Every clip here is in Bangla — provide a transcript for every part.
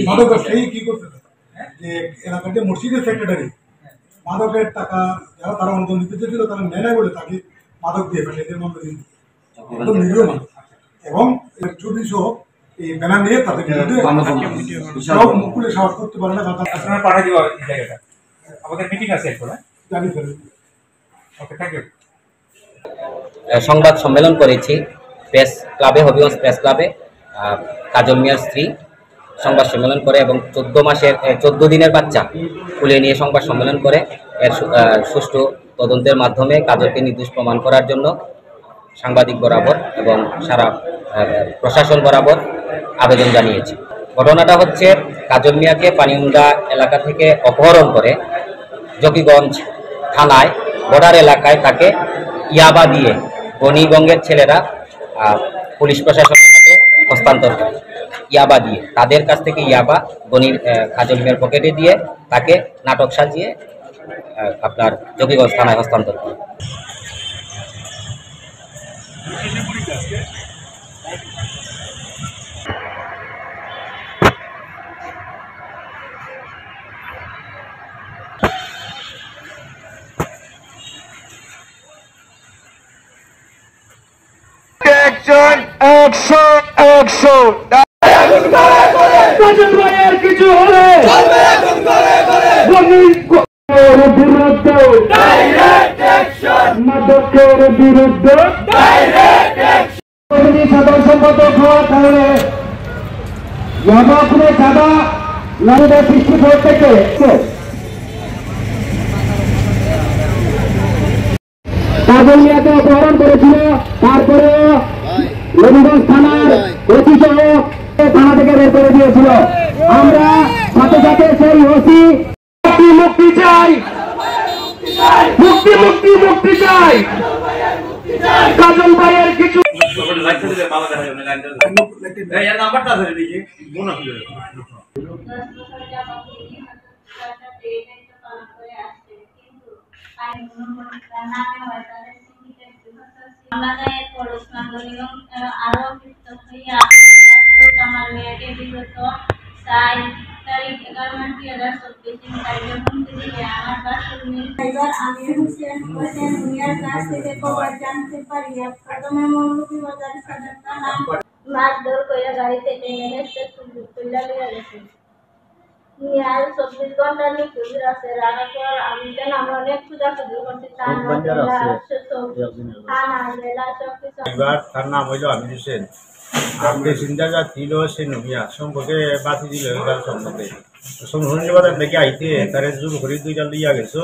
মাদক ব্যবসায়ী কি করতে যে এলাকাতে মসজিদের সেক্রেটারি মাদকের টাকা যারা তারা অনুদান দিতে চেয়েছিল তারা নেয় বলে তাকে মাদক দিয়ে ফেলে এদের মামলা দিয়ে নিরীহ মানুষ এবং চুরি সহ এই ব্যানার নিয়ে তাদের বিরুদ্ধে মুকুলে সাহস করতে পারে না। পাঠাই দিব জায়গাটা আমাদের মিটিং আছে এখন জানি স্যার। Okay, thank you. সংবাদ সম্মেলন করেছি প্রেস ক্লাবে, হবিগঞ্জ প্রেস ক্লাবে। কাজল মিয়ার স্ত্রী সংবাদ সম্মেলন করে এবং 14 দিনের বাচ্চা কুলে নিয়ে সংবাদ সম্মেলন করে এর সুষ্ঠু তদন্তের মাধ্যমে কাজলকে নির্দোষ প্রমাণ করার জন্য সাংবাদিক বরাবর এবং সারা প্রশাসন বরাবর আবেদন জানিয়েছি। ঘটনাটা হচ্ছে কাজল মিয়াকে পানিউন্দা এলাকা থেকে অপহরণ করে জকিগঞ্জ থানায় বর্ডার এলাকায় তাকে ইয়াবা দিয়ে গণিগঞ্জের ছেলেরা পুলিশ প্রশাসনের হাতে হস্তান্তর করে। ইয়াবা দিয়ে তাদের কাছ থেকে ইয়াবা গণির কাজল মিয়ার পকেটে দিয়ে তাকে নাটক সাজিয়ে আপনার জকিগঞ্জ থানায় হস্তান্তর করে। কিছু হলে মাদকের বিরুদ্ধে সাধারণ সম্পাদক হওয়ার কারণে চাঁদা নারীদের সৃষ্টি থেকে কাজল মিয়াকে অপহরণ করেছিল। তারপরে নবীগঞ্জ থানার ওসি সহ থানা থেকে বের করে দিয়েছিল। আমরা সাথে সাথে সেই ওসি মুক্তি চাই, মুক্তি মুক্তি মুক্তি চাই। কাজল ভাইয়ের কিছু আমার মেয়েকে বিগত 4 তারিখ 11 মাস 2024 আমার বাসুর আমির হোসেন মিয়ার কাছ থেকে খবর জানতে পারি প্রথমে মৌলভী বাজার সদর থানা মারধর করে গাড়িতে টেনে এসে তুলে নিয়ে গেছে। মিয়ার 24 ঘন্টা নিখোঁজ আছে। রাখার পর আমি যেন আমরা অনেক খোঁজাখুঁজি করছি থানা জেলা সবকিছু। তার নাম হইল আমির হোসেন। আপনি চিন্তা যা ছিল সে নমিয়া সম্পর্কে বাঁচি দিল তার সম্পর্কে শনিবাজার থেকে আইতে তার জোর করে 2টা লইয়া গেছে।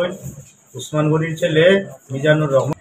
উসমান গনির ছেলে মিজানুর রহমান